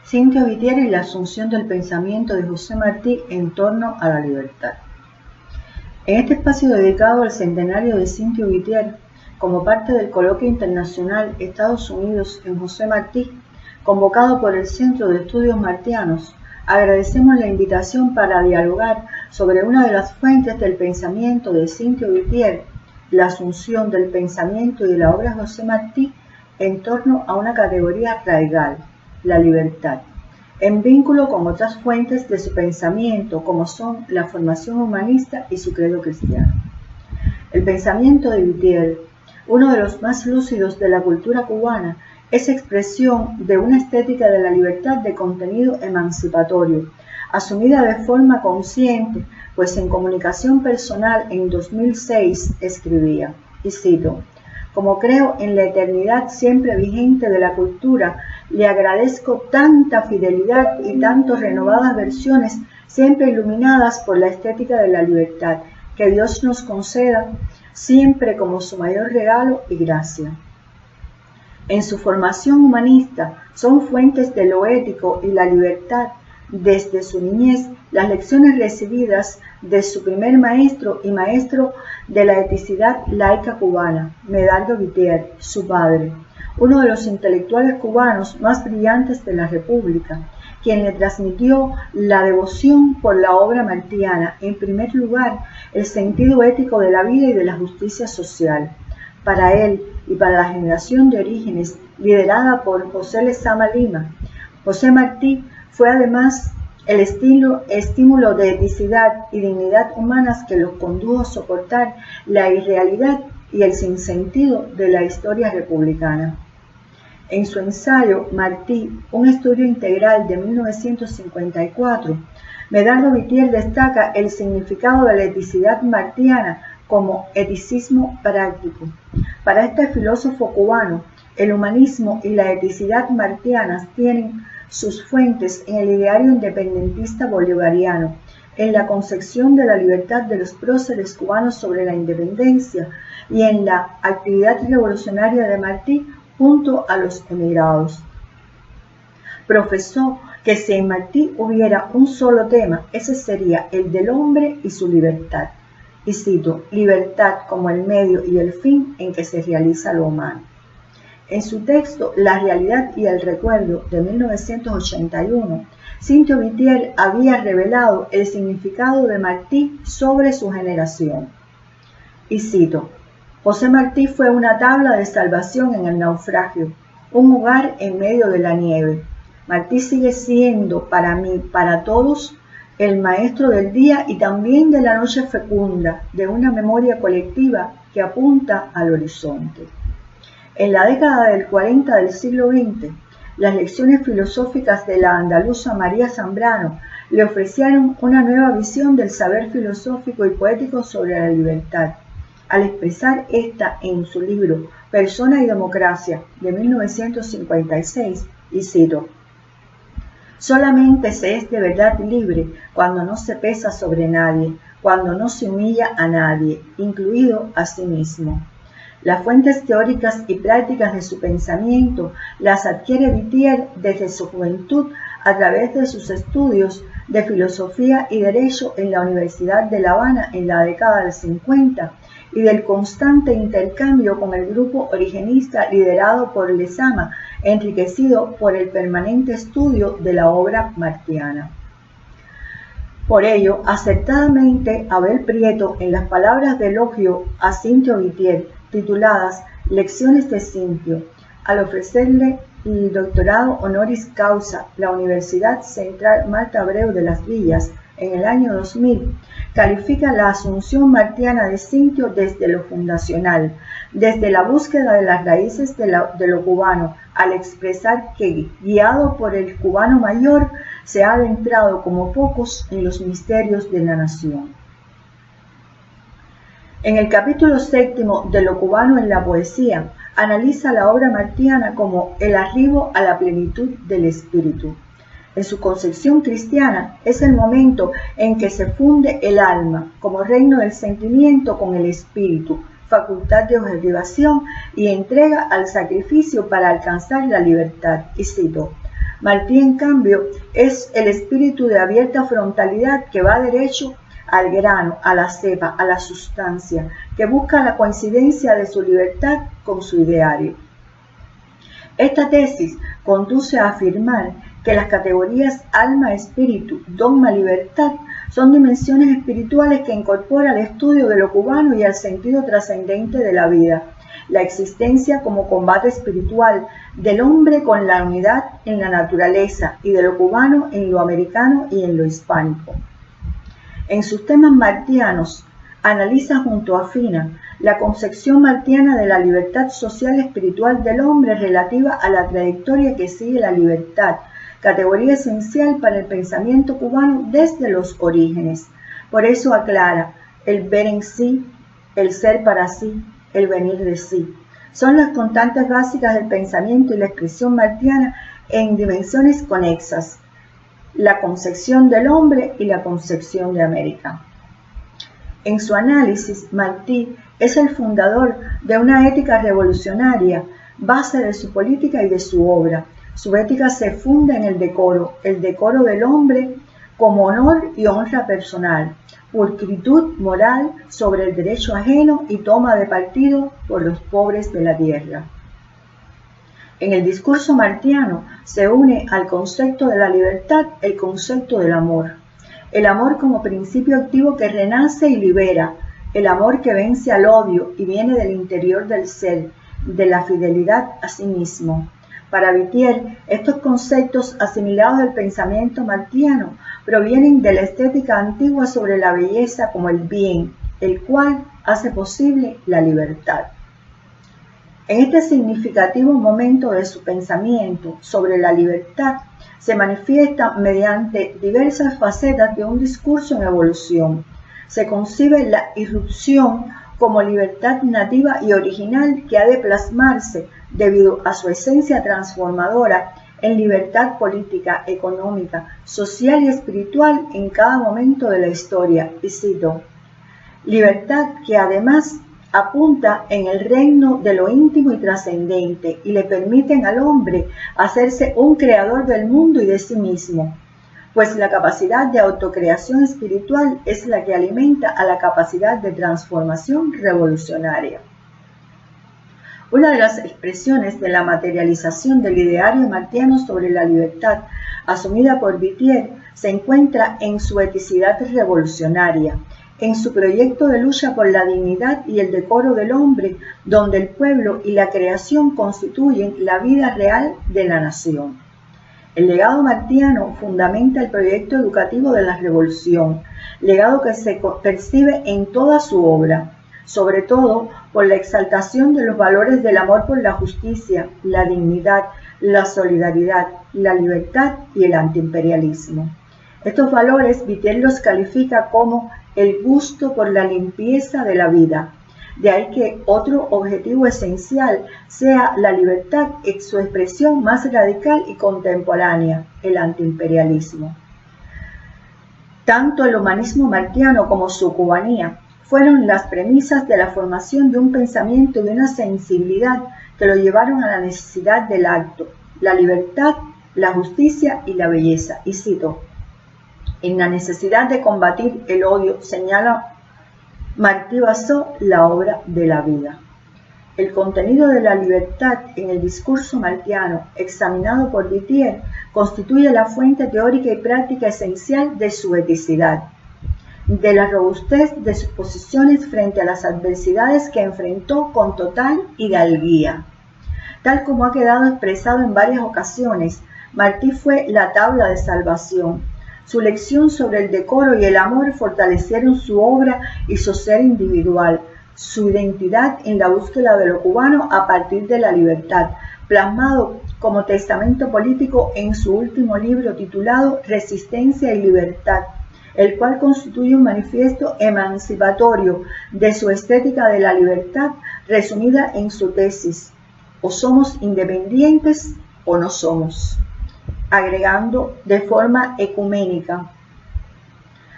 Cintio Vitier y la asunción del pensamiento de José Martí en torno a la libertad. En este espacio dedicado al centenario de Cintio Vitier, como parte del coloquio internacional Estados Unidos en José Martí, convocado por el Centro de Estudios Martianos, agradecemos la invitación para dialogar sobre una de las fuentes del pensamiento de Cintio Vitier, la asunción del pensamiento y de la obra de José Martí en torno a una categoría arraigal, la libertad, en vínculo con otras fuentes de su pensamiento, como son la formación humanista y su credo cristiano. El pensamiento de Vitier, uno de los más lúcidos de la cultura cubana, es expresión de una estética de la libertad de contenido emancipatorio, asumida de forma consciente, pues en Comunicación Personal en 2006 escribía, y cito: "Como creo en la eternidad siempre vigente de la cultura, le agradezco tanta fidelidad y tanto renovadas versiones, siempre iluminadas por la estética de la libertad, que Dios nos conceda siempre como su mayor regalo y gracia". En su formación humanista son fuentes de lo ético y la libertad, desde su niñez, las lecciones recibidas de su primer maestro y maestro de la eticidad laica cubana, Medardo Vitier, su padre, uno de los intelectuales cubanos más brillantes de la República, quien le transmitió la devoción por la obra martiana, en primer lugar, el sentido ético de la vida y de la justicia social. Para él y para la generación de Orígenes, liderada por José Lezama Lima, José Martí fue además el estímulo de eticidad y dignidad humanas que los condujo a soportar la irrealidad y el sinsentido de la historia republicana. En su ensayo Martí, un estudio integral de 1954, Medardo Vitier destaca el significado de la eticidad martiana como eticismo práctico. Para este filósofo cubano, el humanismo y la eticidad martianas tienen sus fuentes en el ideario independentista bolivariano, en la concepción de la libertad de los próceres cubanos sobre la independencia y en la actividad revolucionaria de Martí junto a los emigrados. Profesó que si en Martí hubiera un solo tema, ese sería el del hombre y su libertad. Y cito: "Libertad como el medio y el fin en que se realiza lo humano". En su texto La realidad y el recuerdo de 1981, Cintio Vitier había revelado el significado de Martí sobre su generación. Y cito: "José Martí fue una tabla de salvación en el naufragio, un hogar en medio de la nieve. Martí sigue siendo para mí, para todos, el maestro del día y también de la noche fecunda, de una memoria colectiva que apunta al horizonte". En la década del 40 del siglo XX, las lecciones filosóficas de la andaluza María Zambrano le ofrecieron una nueva visión del saber filosófico y poético sobre la libertad, al expresar esta en su libro Persona y Democracia de 1956, y cito: "Solamente se es de verdad libre cuando no se pesa sobre nadie, cuando no se humilla a nadie, incluido a sí mismo". Las fuentes teóricas y prácticas de su pensamiento las adquiere Vitier desde su juventud a través de sus estudios de filosofía y derecho en la Universidad de La Habana en la década del 50 y del constante intercambio con el grupo origenista liderado por Lezama, enriquecido por el permanente estudio de la obra martiana. Por ello, acertadamente, Abel Prieto, en las palabras de elogio a Cintio Vitier, tituladas Lecciones de Cintio, al ofrecerle el doctorado honoris causa la Universidad Central Marta Abreu de las Villas en el año 2000, califica la asunción martiana de Cintio desde lo fundacional, desde la búsqueda de las raíces de lo cubano, al expresar que, guiado por el cubano mayor, se ha adentrado como pocos en los misterios de la nación. En el capítulo 7 de Lo cubano en la poesía, analiza la obra martiana como el arribo a la plenitud del espíritu. En su concepción cristiana, es el momento en que se funde el alma como reino del sentimiento con el espíritu, facultad de objetivación y entrega al sacrificio para alcanzar la libertad. Y cito: Martí, en cambio, es el espíritu de abierta frontalidad que va derecho al grano, a la cepa, a la sustancia, que busca la coincidencia de su libertad con su ideario. Esta tesis conduce a afirmar que las categorías alma-espíritu, dogma-libertad son dimensiones espirituales que incorpora al estudio de lo cubano y al sentido trascendente de la vida, la existencia como combate espiritual del hombre con la unidad en la naturaleza y de lo cubano en lo americano y en lo hispánico. En sus temas martianos, analiza junto a Fina la concepción martiana de la libertad social espiritual del hombre relativa a la trayectoria que sigue la libertad, categoría esencial para el pensamiento cubano desde los orígenes. Por eso aclara el ver en sí, el ser para sí, el venir de sí. Son las constantes básicas del pensamiento y la expresión martiana en dimensiones conexas, la concepción del hombre y la concepción de América. En su análisis, Martí es el fundador de una ética revolucionaria, base de su política y de su obra. Su ética se funda en el decoro del hombre como honor y honra personal, pulcritud moral sobre el derecho ajeno y toma de partido por los pobres de la tierra. En el discurso martiano se une al concepto de la libertad el concepto del amor. El amor como principio activo que renace y libera, el amor que vence al odio y viene del interior del ser, de la fidelidad a sí mismo. Para Whittier, estos conceptos asimilados del pensamiento martiano provienen de la estética antigua sobre la belleza como el bien, el cual hace posible la libertad. En este significativo momento de su pensamiento sobre la libertad, se manifiesta mediante diversas facetas de un discurso en evolución. Se concibe la irrupción como libertad nativa y original que ha de plasmarse, debido a su esencia transformadora, en libertad política, económica, social y espiritual en cada momento de la historia. Y cito: libertad que además apunta en el reino de lo íntimo y trascendente y le permiten al hombre hacerse un creador del mundo y de sí mismo, pues la capacidad de autocreación espiritual es la que alimenta a la capacidad de transformación revolucionaria. Una de las expresiones de la materialización del ideario martiano sobre la libertad, asumida por Whittier, se encuentra en su eticidad revolucionaria, en su proyecto de lucha por la dignidad y el decoro del hombre, donde el pueblo y la creación constituyen la vida real de la nación. El legado martiano fundamenta el proyecto educativo de la revolución, legado que se percibe en toda su obra, sobre todo por la exaltación de los valores del amor por la justicia, la dignidad, la solidaridad, la libertad y el antiimperialismo. Estos valores Whittier los califica como el gusto por la limpieza de la vida. De ahí que otro objetivo esencial sea la libertad en su expresión más radical y contemporánea, el antiimperialismo. Tanto el humanismo martiano como su cubanía fueron las premisas de la formación de un pensamiento y de una sensibilidad que lo llevaron a la necesidad del acto, la libertad, la justicia y la belleza. Y cito: en la necesidad de combatir el odio, señala Martí basó la obra de la vida. El contenido de la libertad en el discurso martiano, examinado por Whittier, constituye la fuente teórica y práctica esencial de su eticidad, de la robustez de sus posiciones frente a las adversidades que enfrentó con total hidalguía. Tal como ha quedado expresado en varias ocasiones, Martí fue la tabla de salvación. Su lección sobre el decoro y el amor fortalecieron su obra y su ser individual, su identidad en la búsqueda de lo cubano a partir de la libertad, plasmado como testamento político en su último libro titulado Resistencia y Libertad, el cual constituye un manifiesto emancipatorio de su estética de la libertad, resumida en su tesis: o somos independientes o no somos, agregando de forma ecuménica: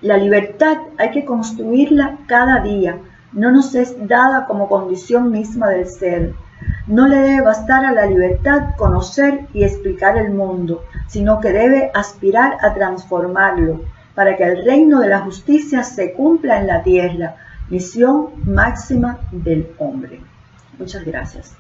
la libertad hay que construirla cada día, no nos es dada como condición misma del ser. No le debe bastar a la libertad conocer y explicar el mundo, sino que debe aspirar a transformarlo, para que el reino de la justicia se cumpla en la tierra, misión máxima del hombre. Muchas gracias.